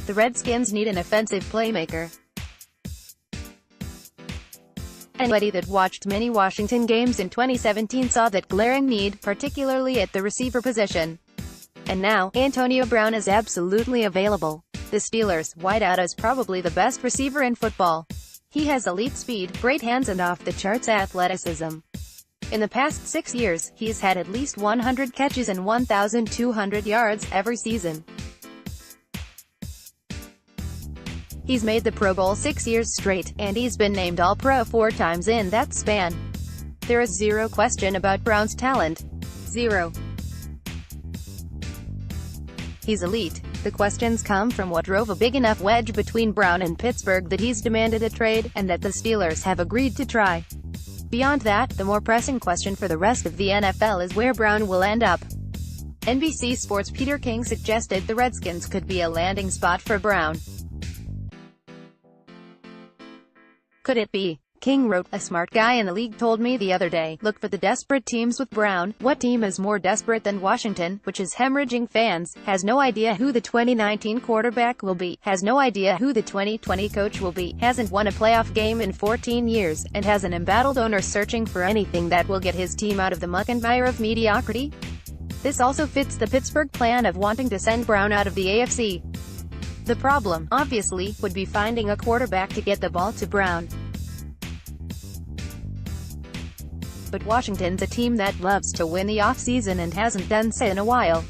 The Redskins need an offensive playmaker. Anybody that watched many Washington games in 2017 saw that glaring need, particularly at the receiver position. And now, Antonio Brown is absolutely available. The Steelers' wideout is probably the best receiver in football. He has elite speed, great hands and off-the-charts athleticism. In the past 6 years, he's had at least 100 catches and 1,200 yards every season. He's made the Pro Bowl 6 years straight, and he's been named All-Pro 4 times in that span. There is zero question about Brown's talent. Zero. He's elite. The questions come from what drove a big enough wedge between Brown and Pittsburgh that he's demanded a trade, and that the Steelers have agreed to try. Beyond that, the more pressing question for the rest of the NFL is where Brown will end up. NBC Sports' Peter King suggested the Redskins could be a landing spot for Brown. Could it be? King wrote, "A smart guy in the league told me the other day, look for the desperate teams with Brown. What team is more desperate than Washington, which is hemorrhaging fans, has no idea who the 2019 quarterback will be, has no idea who the 2020 coach will be, hasn't won a playoff game in 14 years, and has an embattled owner searching for anything that will get his team out of the muck and mire of mediocrity?" This also fits the Pittsburgh plan of wanting to send Brown out of the AFC. The problem, obviously, would be finding a quarterback to get the ball to Brown. But Washington's a team that loves to win the offseason and hasn't done so in a while.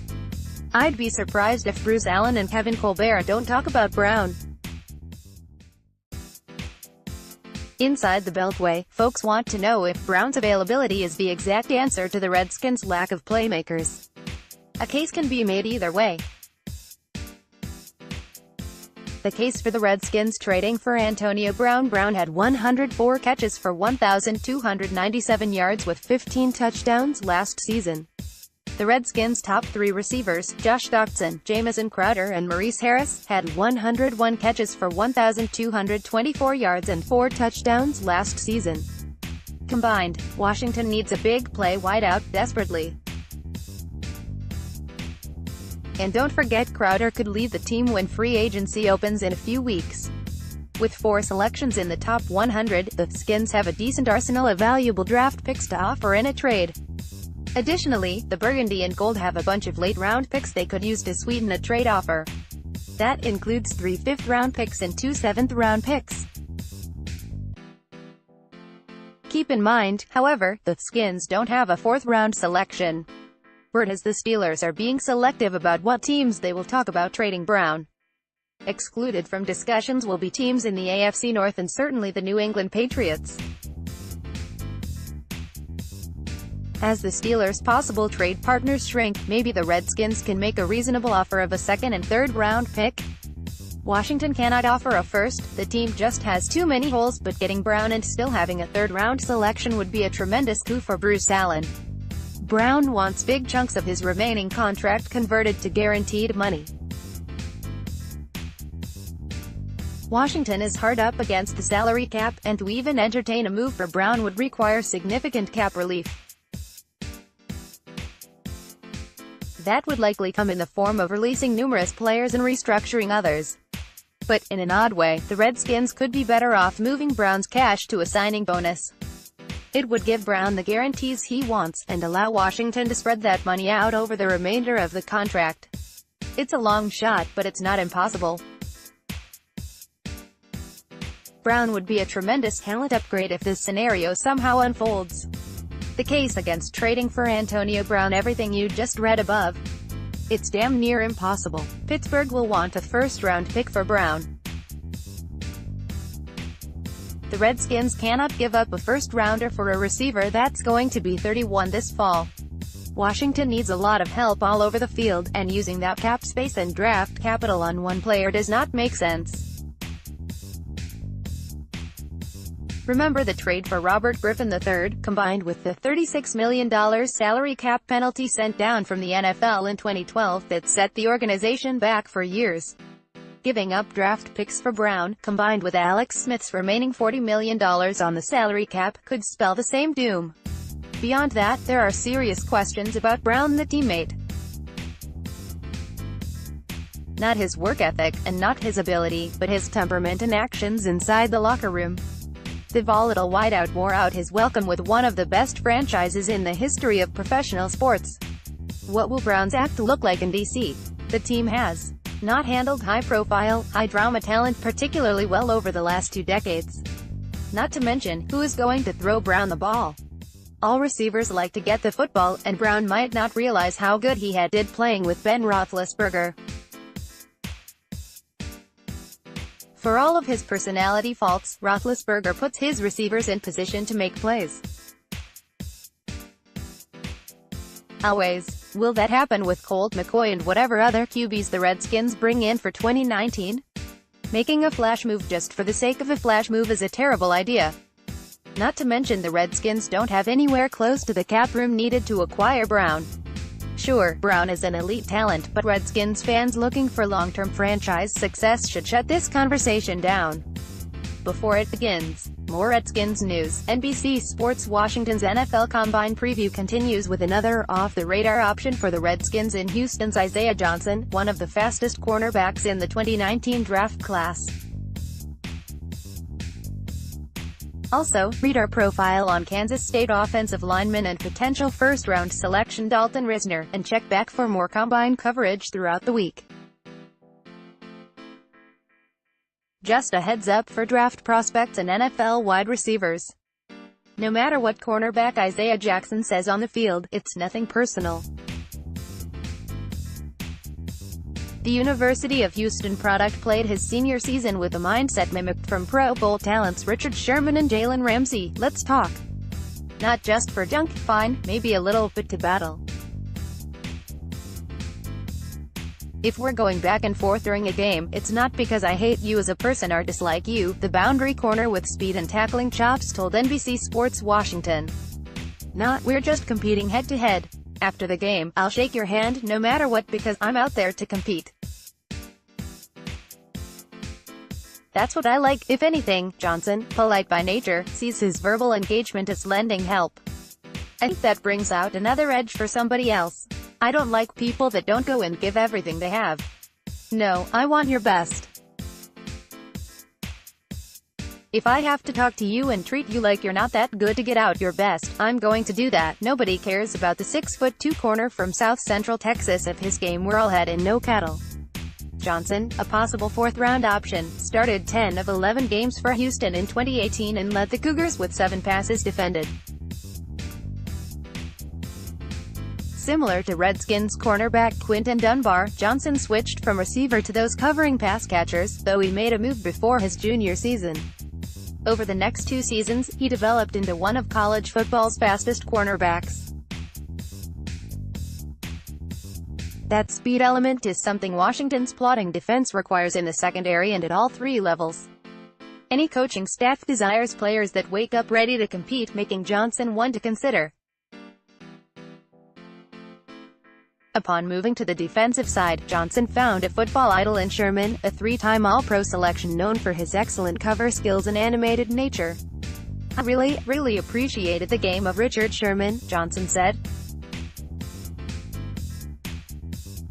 I'd be surprised if Bruce Allen and Kevin Colbert don't talk about Brown. Inside the Beltway, folks want to know if Brown's availability is the exact answer to the Redskins' lack of playmakers. A case can be made either way. The case for the Redskins trading for Antonio Brown. Brown had 104 catches for 1,297 yards with 15 touchdowns last season. The Redskins' top 3 receivers, Josh Doctson, Jamison Crowder and Maurice Harris, had 101 catches for 1,224 yards and 4 touchdowns last season. Combined, Washington needs a big play wideout desperately. And don't forget, Crowder could lead the team when free agency opens in a few weeks. With 4 selections in the top 100, the Skins have a decent arsenal of valuable draft picks to offer in a trade. Additionally, the Burgundy and Gold have a bunch of late-round picks they could use to sweeten a trade offer. That includes 3 fifth-round picks and 2 seventh-round picks. Keep in mind, however, the Skins don't have a 4th-round selection. Word is the Steelers are being selective about what teams they will talk about trading Brown. Excluded from discussions will be teams in the AFC North and certainly the New England Patriots. As the Steelers' possible trade partners shrink, maybe the Redskins can make a reasonable offer of a 2nd and 3rd round pick. Washington cannot offer a 1st, the team just has too many holes, but getting Brown and still having a 3rd round selection would be a tremendous coup for Bruce Allen. Brown wants big chunks of his remaining contract converted to guaranteed money. Washington is hard up against the salary cap, and to even entertain a move for Brown would require significant cap relief. That would likely come in the form of releasing numerous players and restructuring others. But, in an odd way, the Redskins could be better off moving Brown's cash to a signing bonus. It would give Brown the guarantees he wants, and allow Washington to spread that money out over the remainder of the contract. It's a long shot, but it's not impossible. Brown would be a tremendous talent upgrade if this scenario somehow unfolds. The case against trading for Antonio Brown: everything you just read above. It's damn near impossible. Pittsburgh will want a 1st-round pick for Brown. The Redskins cannot give up a 1st-rounder for a receiver that's going to be 31 this fall. Washington needs a lot of help all over the field, and using that cap space and draft capital on one player does not make sense. Remember the trade for Robert Griffin III, combined with the $36 million salary cap penalty sent down from the NFL in 2012 that set the organization back for years. Giving up draft picks for Brown, combined with Alex Smith's remaining $40 million on the salary cap, could spell the same doom. Beyond that, there are serious questions about Brown the teammate. Not his work ethic, and not his ability, but his temperament and actions inside the locker room. The volatile wideout wore out his welcome with one of the best franchises in the history of professional sports. What will Brown's act look like in DC? The team has not handled high-profile, high-drama talent particularly well over the last 2 decades. Not to mention, who is going to throw Brown the ball? All receivers like to get the football, and Brown might not realize how good he did playing with Ben Roethlisberger. For all of his personality faults, Roethlisberger puts his receivers in position to make plays. Always. Will that happen with Colt McCoy and whatever other QBs the Redskins bring in for 2019? Making a flash move just for the sake of a flash move is a terrible idea. Not to mention the Redskins don't have anywhere close to the cap room needed to acquire Brown. Sure, Brown is an elite talent, but Redskins fans looking for long-term franchise success should shut this conversation down before it begins. More Redskins news. NBC Sports Washington's NFL Combine preview continues with another off-the-radar option for the Redskins in Houston's Isaiah Johnson, one of the fastest cornerbacks in the 2019 draft class. Also, read our profile on Kansas State offensive lineman and potential first-round selection Dalton Risner, and check back for more Combine coverage throughout the week. Just a heads up for draft prospects and NFL wide receivers. No matter what cornerback Isaiah Jackson says on the field, it's nothing personal. The University of Houston product played his senior season with a mindset mimicked from Pro Bowl talents Richard Sherman and Jalen Ramsey. Let's talk. Not just for junk, fine, maybe a little bit to battle. If we're going back and forth during a game, it's not because I hate you as a person or dislike you, the boundary corner with speed and tackling chops told NBC Sports Washington. Not, we're just competing head-to-head. After the game, I'll shake your hand no matter what because I'm out there to compete. That's what I like. If anything, Johnson, polite by nature, sees his verbal engagement as lending help. I think that brings out another edge for somebody else. I don't like people that don't go and give everything they have. No, I want your best. If I have to talk to you and treat you like you're not that good to get out your best, I'm going to do that. Nobody cares about the 6'2" corner from South Central Texas. If his game were all head and no cattle. Johnson, a possible 4th-round option, started 10 of 11 games for Houston in 2018 and led the Cougars with 7 passes defended. Similar to Redskins cornerback Quinton Dunbar, Johnson switched from receiver to those covering pass catchers, though he made a move before his junior season. Over the next 2 seasons, he developed into one of college football's fastest cornerbacks. That speed element is something Washington's plotting defense requires in the secondary and at all 3 levels. Any coaching staff desires players that wake up ready to compete, making Johnson one to consider. Upon moving to the defensive side, Johnson found a football idol in Sherman, a 3-time All-Pro selection known for his excellent cover skills and animated nature. I really appreciated the game of Richard Sherman, Johnson said.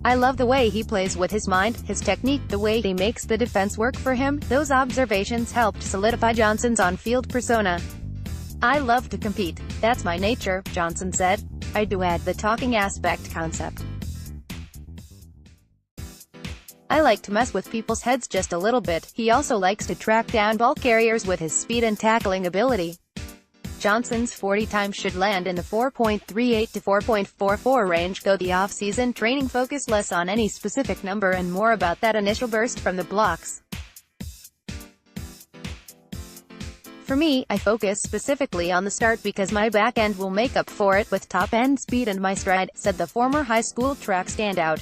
I love the way he plays with his mind, his technique, the way he makes the defense work for him. Those observations helped solidify Johnson's on-field persona. I love to compete. That's my nature, Johnson said. I do add the talking aspect concept. I like to mess with people's heads just a little bit. He also likes to track down ball carriers with his speed and tackling ability. Johnson's 40 times should land in the 4.38 to 4.44 range. Go the off-season training focused less on any specific number and more about that initial burst from the blocks. For me, I focus specifically on the start because my back end will make up for it with top-end speed and my stride, said the former high school track standout.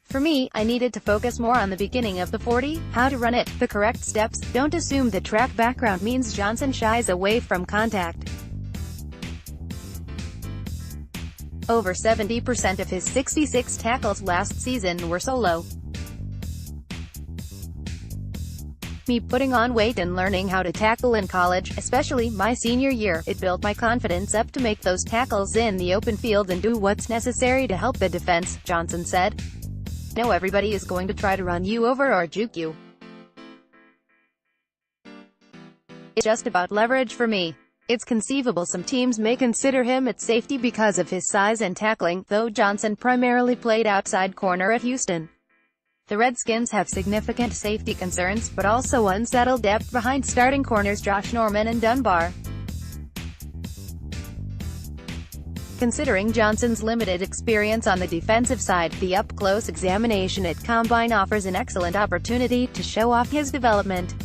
For me, I needed to focus more on the beginning of the 40, how to run it, the correct steps. Don't assume the track background means Johnson shies away from contact. Over 70% of his 66 tackles last season were solo. Me putting on weight and learning how to tackle in college, especially my senior year, it built my confidence up to make those tackles in the open field and do what's necessary to help the defense, Johnson said. No, everybody is going to try to run you over or juke you. It's just about leverage for me. It's conceivable some teams may consider him at safety because of his size and tackling, though Johnson primarily played outside corner at Houston. The Redskins have significant safety concerns, but also unsettled depth behind starting corners Josh Norman and Dunbar. Considering Johnson's limited experience on the defensive side, the up-close examination at Combine offers an excellent opportunity to show off his development.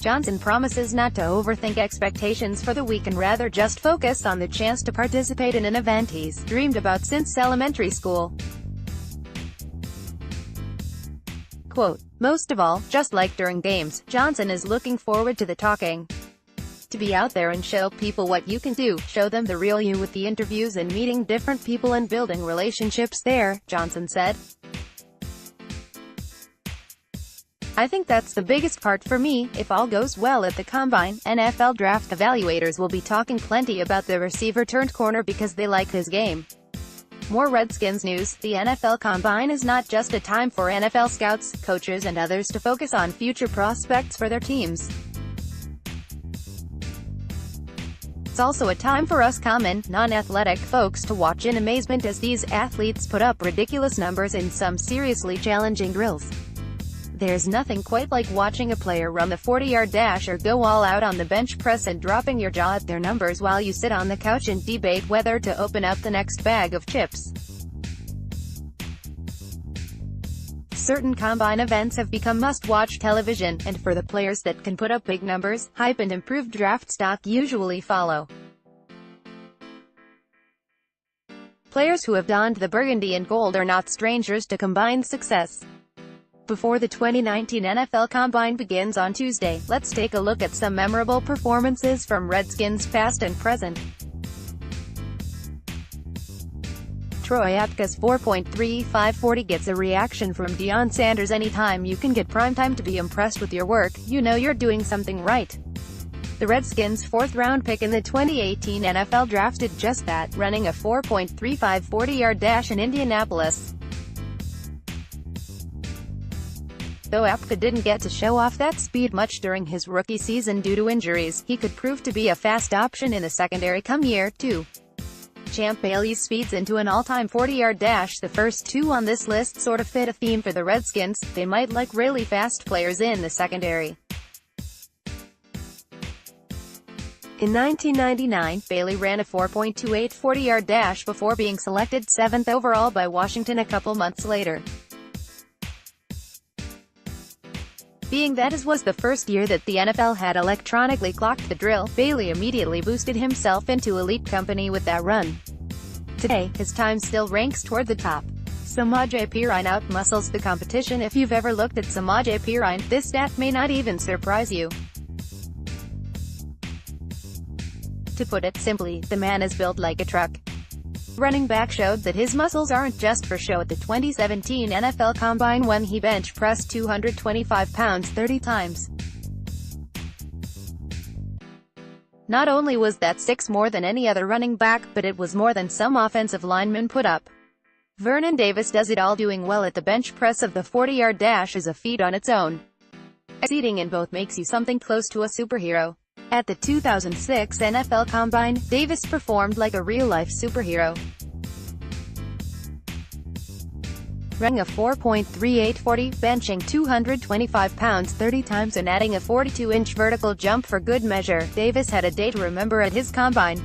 Johnson promises not to overthink expectations for the week and rather just focus on the chance to participate in an event he's dreamed about since elementary school. Quote, "Most of all, just like during games, Johnson is looking forward to the talking. To be out there and show people what you can do, show them the real you with the interviews and meeting different people and building relationships there," Johnson said. "I think that's the biggest part for me. If all goes well at the Combine, NFL draft evaluators will be talking plenty about the receiver turned corner because they like his game." More Redskins news. The NFL Combine is not just a time for NFL scouts, coaches and others to focus on future prospects for their teams. It's also a time for us common, non-athletic folks to watch in amazement as these athletes put up ridiculous numbers in some seriously challenging drills. There's nothing quite like watching a player run the 40-yard dash or go all out on the bench press and dropping your jaw at their numbers while you sit on the couch and debate whether to open up the next bag of chips. Certain Combine events have become must-watch television, and for the players that can put up big numbers, hype and improved draft stock usually follow. Players who have donned the burgundy and gold are not strangers to Combine success. Before the 2019 NFL Combine begins on Tuesday, let's take a look at some memorable performances from Redskins past and present. Troy Apke's 4.3540 gets a reaction from Deion Sanders. "Anytime you can get primetime to be impressed with your work, you know you're doing something right." The Redskins' fourth-round pick in the 2018 NFL Draft did just that, running a 4.35 40-yard dash in Indianapolis. Though Apke didn't get to show off that speed much during his rookie season due to injuries, he could prove to be a fast option in the secondary come year 2. Champ Bailey speeds into an all-time 40-yard dash. The first two on this list sort of fit a theme for the Redskins. They might like really fast players in the secondary. In 1999, Bailey ran a 4.28 40-yard dash before being selected 7th overall by Washington a couple months later. Being that it was the first year that the NFL had electronically clocked the drill, Bailey immediately boosted himself into elite company with that run. Today, his time still ranks toward the top. Samaje Perine outmuscles the competition. If you've ever looked at Samaje Perine, this stat may not even surprise you. To put it simply, the man is built like a truck. Running back showed that his muscles aren't just for show at the 2017 NFL Combine when he bench pressed 225 pounds 30 times. Not only was that 6 more than any other running back, but it was more than some offensive linemen put up. Vernon Davis does it all. Doing well at the bench press of the 40-yard dash is a feat on its own. Exceeding in both makes you something close to a superhero. At the 2006 NFL Combine, Davis performed like a real-life superhero. Running a 4.38 40, benching 225 pounds 30 times and adding a 42-inch vertical jump for good measure, Davis had a day to remember at his Combine.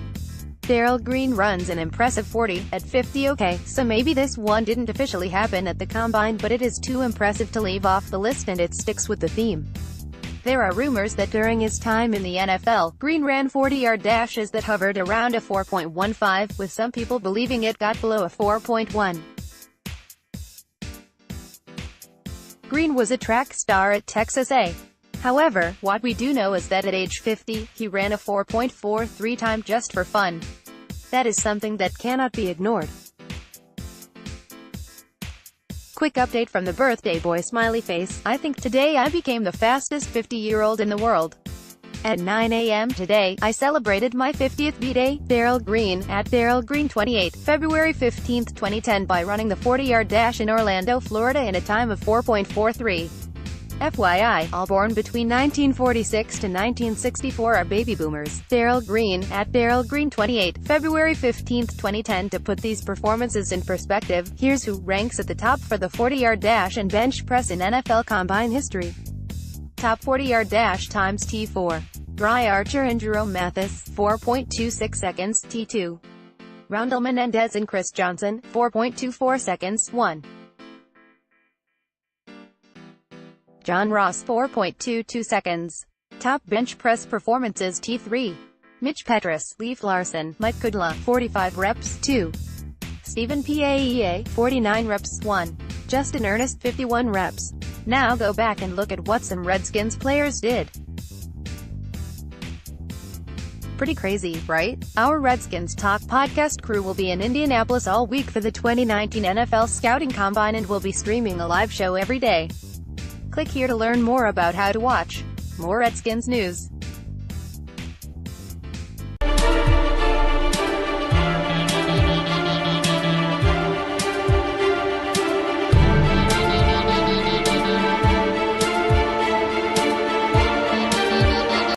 Darrell Green runs an impressive 40 at 50. Okay, so maybe this one didn't officially happen at the Combine, but it is too impressive to leave off the list and it sticks with the theme. There are rumors that during his time in the NFL, Green ran 40-yard dashes that hovered around a 4.15, with some people believing it got below a 4.1. Green was a track star at Texas A. However, what we do know is that at age 50, he ran a 4.43 time just for fun. That is something that cannot be ignored. Quick update from the birthday boy smiley face. "I think today I became the fastest 50-year-old in the world." At 9 a.m. today, I celebrated my 50th B-Day. Daryl Green, at Daryl Green 28, February 15, 2010 by running the 40-yard dash in Orlando, Florida in a time of 4.43. FYI, all born between 1946 to 1964 are baby boomers. Daryl Green, at Daryl Green 28, February 15, 2010 To put these performances in perspective, here's who ranks at the top for the 40-yard dash and bench press in NFL Combine history. Top 40-yard dash times T4. Bry Archer and Jerome Mathis, 4.26 seconds, T2. Rondell Menendez and Chris Johnson, 4.24 seconds, 1. John Ross, 4.22 seconds. Top bench press performances T3. Mitch Petrus, Leif Larson, Mike Kudla, 45 reps, 2. Stephen Paea, 49 reps, 1. Justin Ernest, 51 reps. Now go back and look at what some Redskins players did. Pretty crazy, right? Our Redskins Talk podcast crew will be in Indianapolis all week for the 2019 NFL Scouting Combine and will be streaming a live show every day. Click here to learn more about how to watch more Redskins news.